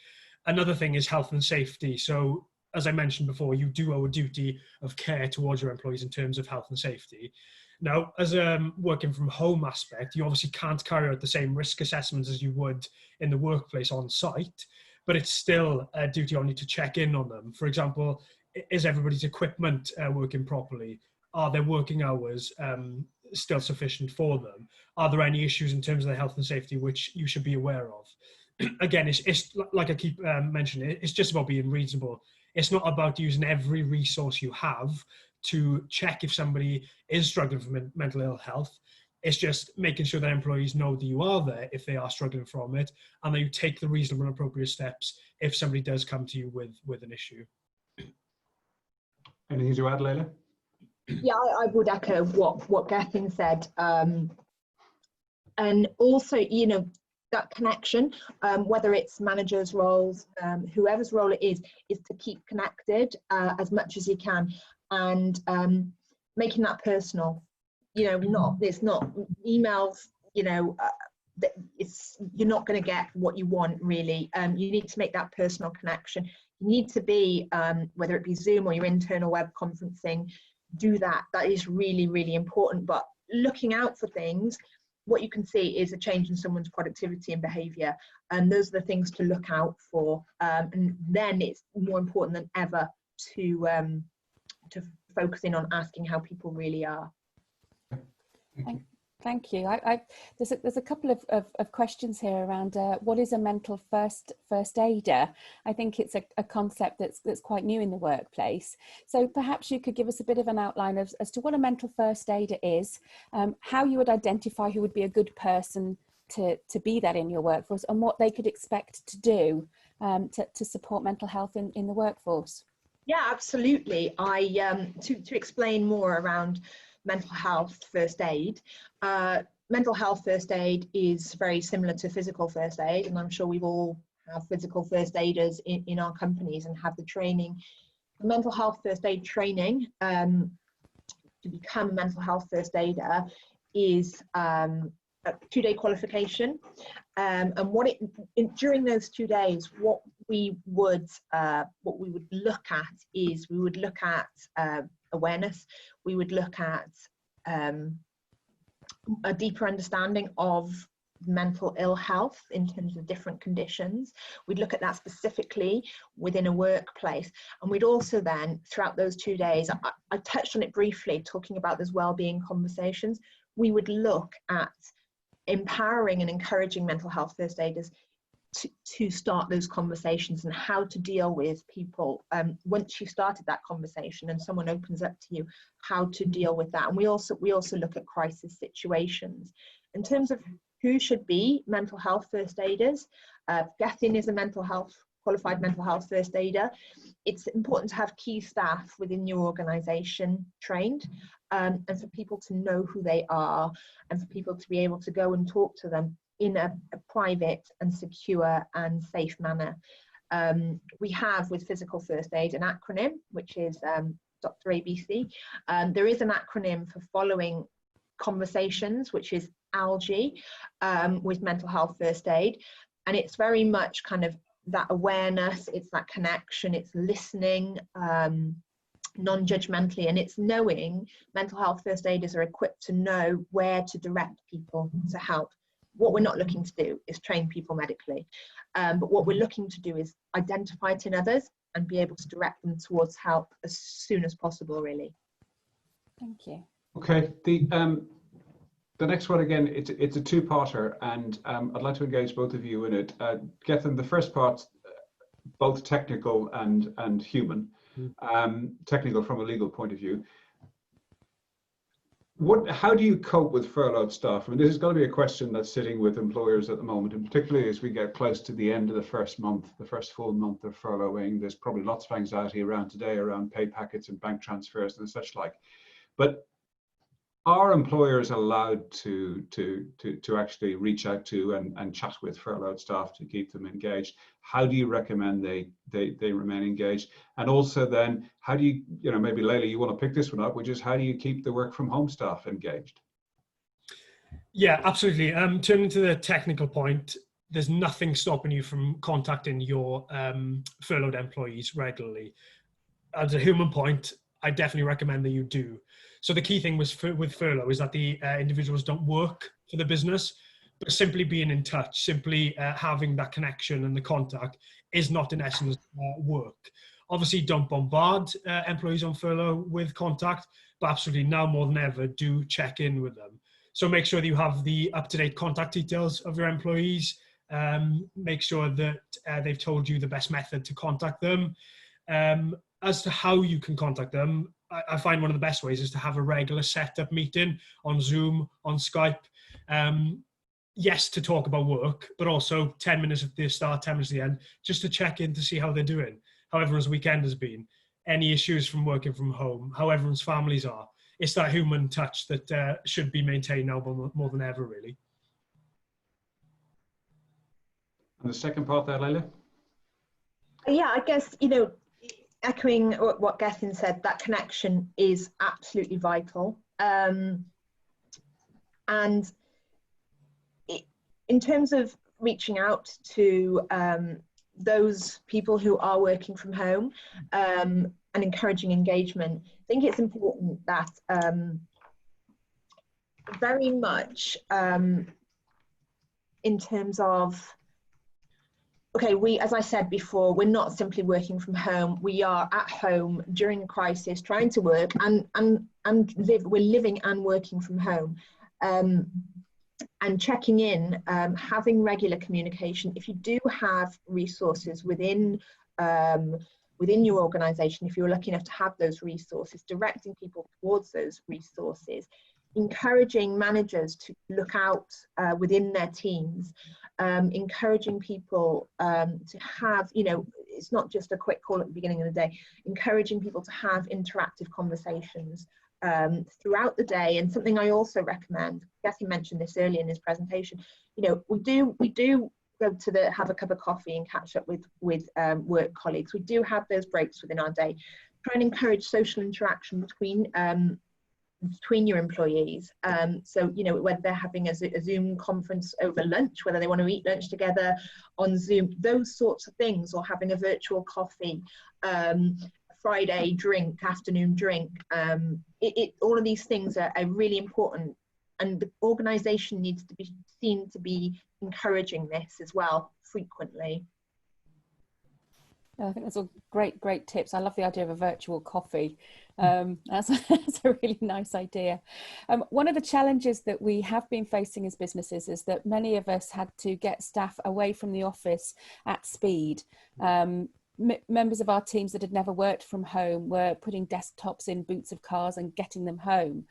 Another thing is health and safety. So as I mentioned before, you do owe a duty of care towards your employees in terms of health and safety. Now, as a working from home aspect, you obviously can't carry out the same risk assessments as you would in the workplace on site, but it's still a duty on you to check in on them. For example, is everybody's equipment working properly? Are their working hours still sufficient for them? Are there any issues in terms of their health and safety which you should be aware of? Again, it's like I keep mentioning, it's just about being reasonable. It's not about using every resource you have to check if somebody is struggling from mental ill health. It's just making sure that employees know that you are there if they are struggling from it, and that you take the reasonable and appropriate steps if somebody does come to you with an issue. Anything to add, Leila? Yeah, I would echo what Gethin said. And also, that connection, whether it's managers' roles, whoever's role it is to keep connected as much as you can, and making that personal. It's not emails, you're not going to get what you want, really. You need to make that personal connection. You need to be, whether it be Zoom or your internal web conferencing, do that. That is really, really important. But looking out for things, what you can see is a change in someone's productivity and behaviour, and those are the things to look out for. And then it's more important than ever to focus in on asking how people really are. Thank you. There's a couple of questions here around what is a mental first aider. I think it's a concept that's quite new in the workplace. So perhaps you could give us a bit of an outline as to what a mental first aider is, how you would identify who would be a good person to be that in your workforce, and what they could expect to do to support mental health in the workforce. Yeah, absolutely. To explain more around mental health first aid. Mental health first aid is very similar to physical first aid, and I'm sure we've all have physical first aiders in our companies and have the training. The mental health first aid training to become a mental health first aider is a 2-day qualification, and during those 2 days, what we would look at is we would look at awareness. We would look at a deeper understanding of mental ill health in terms of different conditions. We'd look at that specifically within a workplace, and we'd also then, throughout those 2 days, I touched on it briefly, talking about those wellbeing conversations. We would look at empowering and encouraging mental health first aiders to start those conversations and how to deal with people once you've started that conversation and someone opens up to you, how to deal with that. And we also look at crisis situations. In terms of who should be mental health first aiders, Gethin is a qualified mental health first aider. It's important to have key staff within your organisation trained, and for people to know who they are, and for people to be able to go and talk to them in a private and secure and safe manner. We have, with physical first aid, an acronym, which is Dr. ABC. There is an acronym for following conversations, which is ALGE, with mental health first aid. And it's very much kind of that awareness, it's that connection, it's listening, non-judgmentally, and it's knowing mental health first aiders are equipped to know where to direct people to help. What we're not looking to do is train people medically, but what we're looking to do is identify it in others and be able to direct them towards help as soon as possible, really. Thank you. Okay, the next one, again, it's a two-parter, and I'd like to engage both of you in it. Gethin, the first part, both technical and human. Technical from a legal point of view. How do you cope with furloughed staff? I mean, this is going to be a question that's sitting with employers at the moment, and particularly as we get close to the end of the first month, the first full month of furloughing. There's probably lots of anxiety around today around pay packets and bank transfers and such like. But are employers allowed to actually reach out to and chat with furloughed staff to keep them engaged? How do you recommend they remain engaged? And also then, how do you, maybe Leila, you want to pick this one up, which is how do you keep the work from home staff engaged? Yeah, absolutely. Turning to the technical point, there's nothing stopping you from contacting your furloughed employees regularly. As a human point, I definitely recommend that you do. So the key thing with furlough is that the individuals don't work for the business, but simply being in touch, simply having that connection and the contact is not in essence work. Obviously, don't bombard employees on furlough with contact, but absolutely now more than ever, do check in with them. So make sure that you have the up-to-date contact details of your employees. Make sure that they've told you the best method to contact them. As to how you can contact them, I find one of the best ways is to have a regular setup meeting on Zoom, on Skype. Yes, to talk about work, but also 10 minutes at the start, 10 minutes at the end, just to check in to see how they're doing, how everyone's weekend has been, any issues from working from home, how everyone's families are. It's that human touch that should be maintained now more than ever, really. And the second part there, Leila? Yeah, I guess, echoing what Gethin said, that connection is absolutely vital. And in terms of reaching out to those people who are working from home and encouraging engagement, I think it's important that very much in terms of, okay, as I said before, we're not simply working from home. We are at home during a crisis, trying to work and live. We're living and working from home, and checking in, having regular communication. If you do have resources within your organisation, if you're lucky enough to have those resources, directing people towards those resources, encouraging managers to look out within their teams. Encouraging people to have, it's not just a quick call at the beginning of the day, encouraging people to have interactive conversations throughout the day. And something I also recommend, Gethy mentioned this earlier in his presentation, we do go to have a cup of coffee and catch up with work colleagues. We do have those breaks within our day. Try and encourage social interaction between your employees. So, whether they're having a Zoom conference over lunch, whether they want to eat lunch together on Zoom, those sorts of things, or having a virtual coffee, Friday drink, afternoon drink. All of these things are really important, and the organisation needs to be seen to be encouraging this as well frequently. I think that's all great tips. I love the idea of a virtual coffee. That's a really nice idea. One of the challenges that we have been facing as businesses is that many of us had to get staff away from the office at speed. Members of our teams that had never worked from home were putting desktops in boots of cars and getting them home.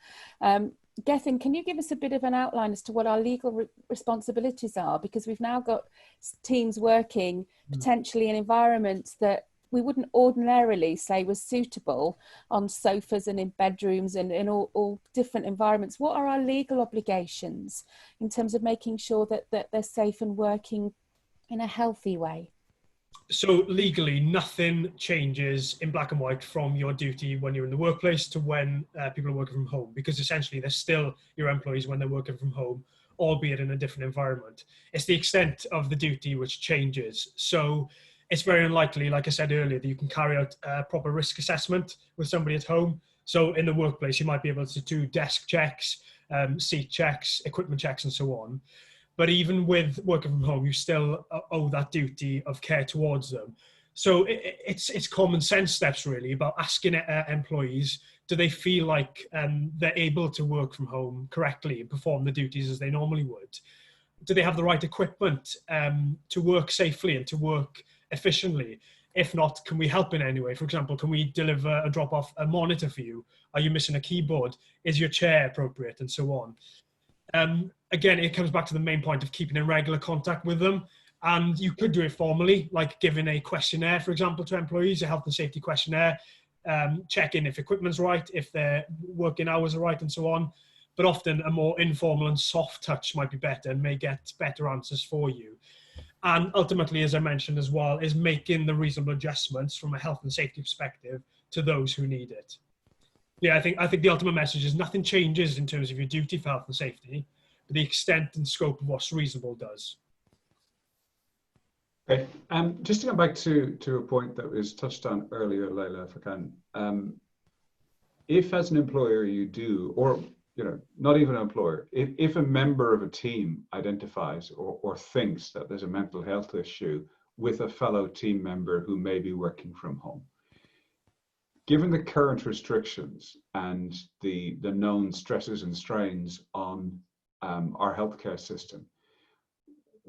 Gethin, can you give us a bit of an outline as to what our legal responsibilities are? Because we've now got teams working potentially in environments that we wouldn't ordinarily say was suitable, on sofas and in bedrooms and in all different environments. What are our legal obligations in terms of making sure that they're safe and working in a healthy way? So legally, nothing changes in black and white from your duty when you're in the workplace to when people are working from home, because essentially they're still your employees when they're working from home, albeit in a different environment. It's the extent of the duty which changes. So it's very unlikely, like I said earlier, that you can carry out a proper risk assessment with somebody at home. So in the workplace, you might be able to do desk checks, seat checks, equipment checks, and so on. But even with working from home, you still owe that duty of care towards them. So it's common sense steps really about asking employees, do they feel like they're able to work from home correctly and perform the duties as they normally would? Do they have the right equipment to work safely and to work efficiently? If not, can we help in any way? For example, can we deliver a drop off a monitor for you? Are you missing a keyboard? Is your chair appropriate? And so on. Again, it comes back to the main point of keeping in regular contact with them. And you could do it formally, like giving a questionnaire, for example, to employees, a health and safety questionnaire, checking if equipment's right, if their working hours are right, and so on. But often a more informal and soft touch might be better and may get better answers for you. And ultimately, as I mentioned as well, is making the reasonable adjustments from a health and safety perspective to those who need it. Yeah, I think the ultimate message is nothing changes in terms of your duty for health and safety, but the extent and scope of what's reasonable does. Okay, just to come back to a point that was touched on earlier, Leila, if I can. If as an employer you do, or not even an employer, if a member of a team identifies or thinks that there's a mental health issue with a fellow team member who may be working from home, given the current restrictions and the known stresses and strains on our healthcare system,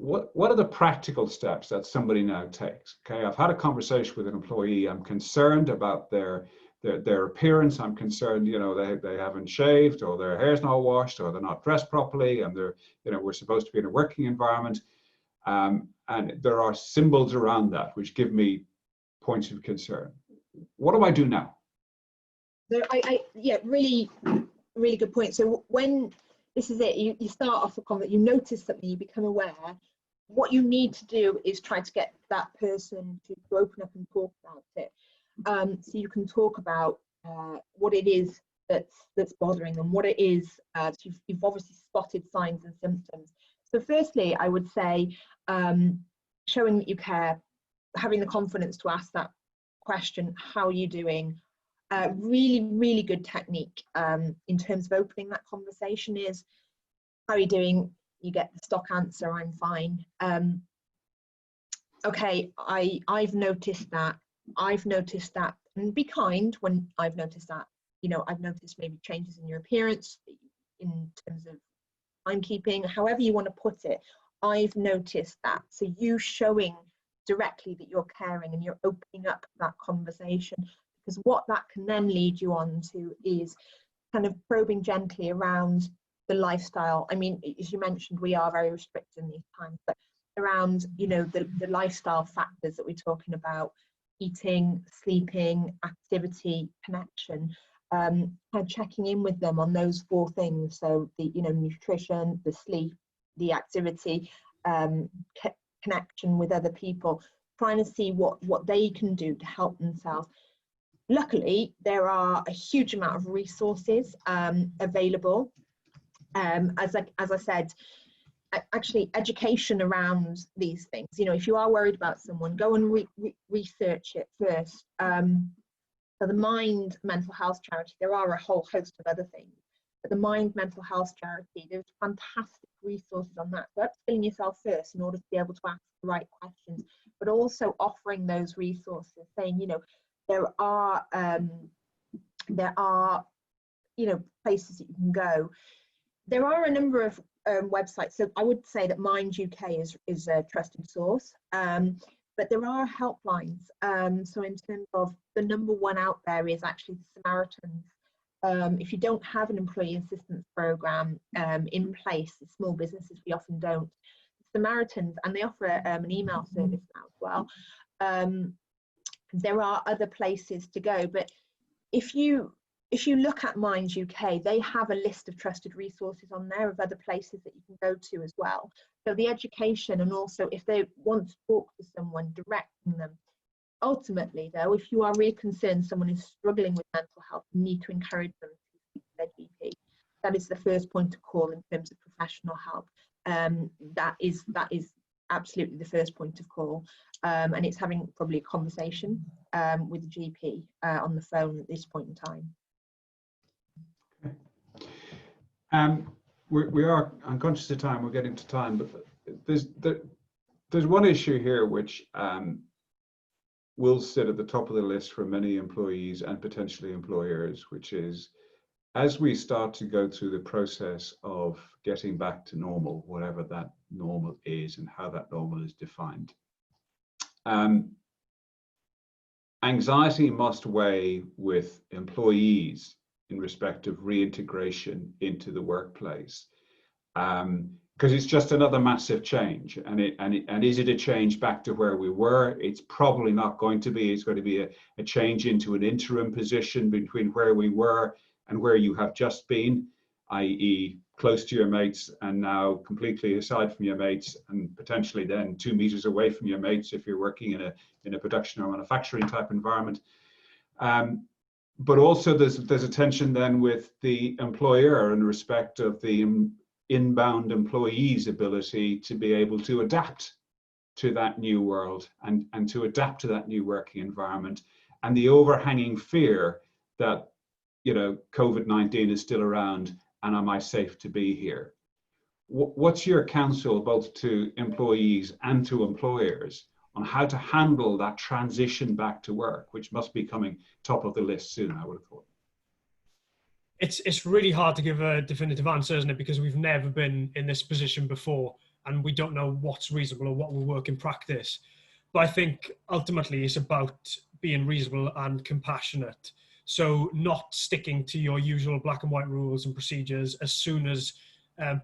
what are the practical steps that somebody now takes? Okay, I've had a conversation with an employee. I'm concerned about their appearance. I'm concerned, they haven't shaved, or their hair's not washed, or they're not dressed properly, and we're supposed to be in a working environment, and there are symbols around that which give me points of concern. What do I do now? Yeah, really, really good point. So when this is it, you start off a comment, you notice something, you become aware. What you need to do is try to get that person to open up and talk about it. So you can talk about what it is that's bothering them, what it is. So you've obviously spotted signs and symptoms. So firstly, I would say showing that you care, having the confidence to ask that question, how are you doing? Really, really good technique in terms of opening that conversation is, how are you doing? You get the stock answer, I'm fine. Okay, I've noticed that. And be kind when I've noticed that. I've noticed maybe changes in your appearance, in terms of timekeeping, however you want to put it. I've noticed that. So you showing directly that you're caring and you're opening up that conversation, because what that can then lead you on to is kind of probing gently around the lifestyle. I mean, as you mentioned, we are very restricted in these times, but around, the lifestyle factors that we're talking about, eating, sleeping, activity, connection, kind of checking in with them on those four things. So the, nutrition, the sleep, the activity, connection with other people, trying to see what they can do to help themselves. Luckily, there are a huge amount of resources available. As I said, actually education around these things. If you are worried about someone, go and research it first. So the Mind Mental Health Charity, there are a whole host of other things, but the Mind Mental Health Charity, there's fantastic resources on that. So upskilling yourself first in order to be able to ask the right questions, but also offering those resources, saying, there are places that you can go. There are a number of websites. So I would say that Mind UK is a trusted source, but there are helplines. So in terms of the number one out there is actually the Samaritans. If you don't have an employee assistance program in place, small businesses, we often don't. Samaritans, and they offer an email service now as well. There are other places to go, but if you look at Mind UK, they have a list of trusted resources on there of other places that you can go to as well. So the education, and also if they want to talk to someone, directing them. Ultimately, though, if you are really concerned someone is struggling with mental health, you need to encourage them to speak to their GP. That is the first point of call in terms of professional help. That is absolutely the first point of call, and it's having probably a conversation with the GP on the phone at this point in time. We are unconscious of time. We're getting to time, but there's one issue here which will sit at the top of the list for many employees and potentially employers, which is, as we start to go through the process of getting back to normal, whatever that normal is and how that normal is defined, Anxiety must weigh with employees in respect of reintegration into the workplace, because it's just another massive change. And is it a change back to where we were? It's probably not going to be. It's going to be a change into an interim position between where we were and where you have just been, i.e. close to your mates and now completely aside from your mates, and potentially then 2 meters away from your mates if you're working in a production or manufacturing type environment. But also there's a tension then with the employer in respect of the inbound employees' ability to be able to adapt to that new world and to adapt to that new working environment, and the overhanging fear that, you know, COVID-19 is still around, and am I safe to be here? What's your counsel both to employees and to employers on how to handle that transition back to work, which must be coming top of the list soon, I would have thought? It's really hard to give a definitive answer, isn't it? Because we've never been in this position before, and we don't know what's reasonable or what will work in practice. But I think ultimately it's about being reasonable and compassionate. So not sticking to your usual black and white rules and procedures as soon as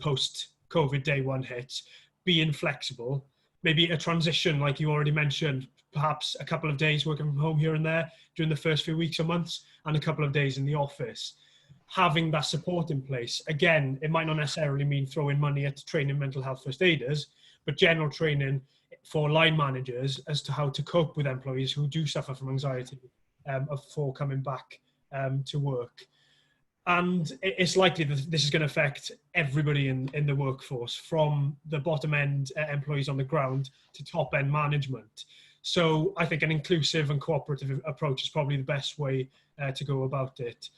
post-COVID day one hits, being flexible, maybe a transition like you already mentioned, perhaps a couple of days working from home here and there during the first few weeks or months, and a couple of days in the office. Having that support in place. Again, it might not necessarily mean throwing money at training mental health first aiders, but general training for line managers as to how to cope with employees who do suffer from anxiety before coming back to work. And it's likely that this is going to affect everybody in the workforce, from the bottom end employees on the ground to top end management. So I think an inclusive and cooperative approach is probably the best way to go about it.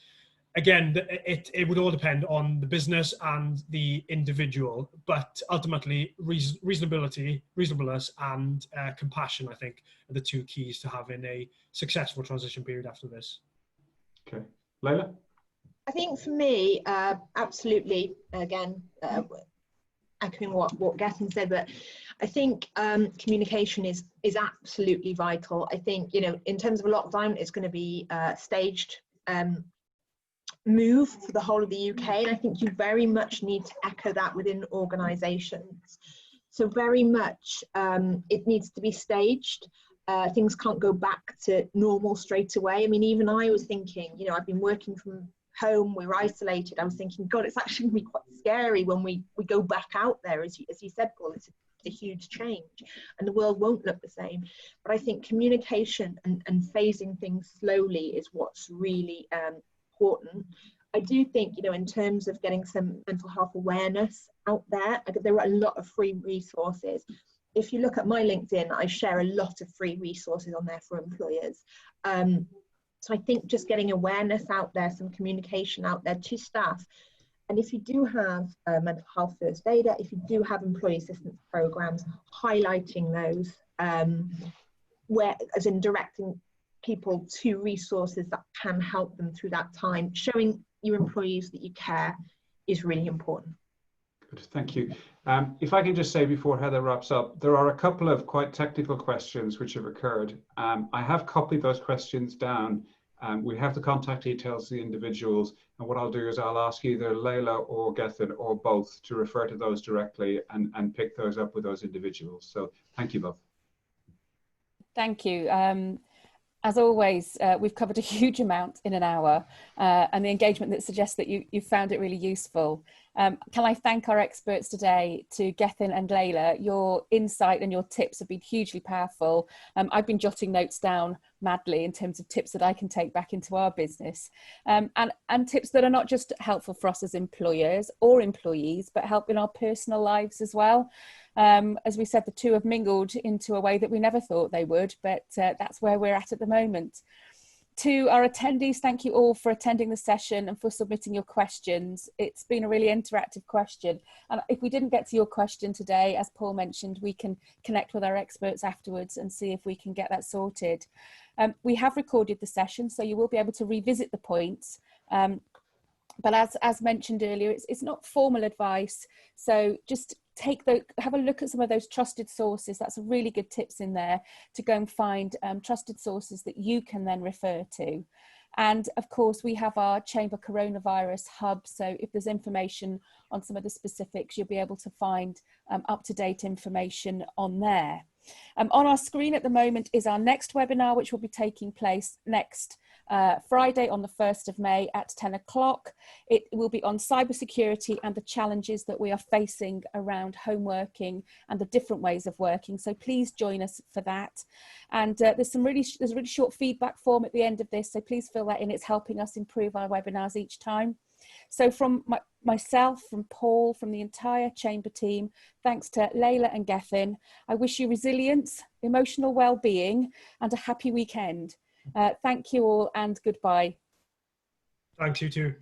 Again, it would all depend on the business and the individual, but ultimately reasonableness and compassion, I think, are the 2 keys to having a successful transition period after this. Okay. Leila? I think for me, absolutely, again, echoing what Gethin said, but I think communication is absolutely vital. I think, you know, in terms of a lockdown, it's going to be staged move for the whole of the UK, and I think you very much need to echo that within organisations. So very much it needs to be staged. Things can't go back to normal straight away. I mean, even I was thinking, you know, I've been working from home, we're isolated. I was thinking, God, it's actually going to be quite scary when we go back out there. As you said, Paul, it's a huge change and the world won't look the same. But I think communication and phasing things slowly is what's really important. I do think, you know, in terms of getting some mental health awareness out there, there are a lot of free resources. If you look at my LinkedIn, I share a lot of free resources on there for employers. So I think just getting awareness out there, some communication out there to staff. And if you do have mental health first aider, if you do have employee assistance programs, highlighting those, where, as in directing people to resources that can help them through that time, showing your employees that you care is really important. Good, thank you. If I can just say before Heather wraps up, there are a couple of quite technical questions which have occurred. I have copied those questions down. We have the contact details of the individuals, and what I'll do is I'll ask either Leila or Gethin or both to refer to those directly and pick those up with those individuals. So thank you both. Thank you. As always, we've covered a huge amount in an hour, and the engagement that suggests that you found it really useful. Can I thank our experts today, to Gethin and Leila? Your insight and your tips have been hugely powerful. I've been jotting notes down madly in terms of tips that I can take back into our business, and tips that are not just helpful for us as employers or employees, but help in our personal lives as well. As we said, the two have mingled into a way that we never thought they would, but that's where we're at the moment. To our attendees, thank you all for attending the session and for submitting your questions. It's been a really interactive question. And if we didn't get to your question today, as Paul mentioned, we can connect with our experts afterwards and see if we can get that sorted. We have recorded the session, so you will be able to revisit the points. But as mentioned earlier, it's not formal advice. So just have a look at some of those trusted sources. That's a really good tips in there to go and find trusted sources that you can then refer to. And of course, we have our Chamber Coronavirus Hub. So if there's information on some of the specifics, you'll be able to find up-to-date information on there. On our screen at the moment is our next webinar, which will be taking place next Friday on the 1st of May at 10 o'clock. It will be on cybersecurity and the challenges that we are facing around home working and the different ways of working. So please join us for that. And there's a really short feedback form at the end of this, so please fill that in. It's helping us improve our webinars each time. So from myself, from Paul, from the entire Chamber team, thanks to Layla and Gethin, I wish you resilience, emotional well-being, and a happy weekend. Thank you all, and goodbye. Thanks, you too.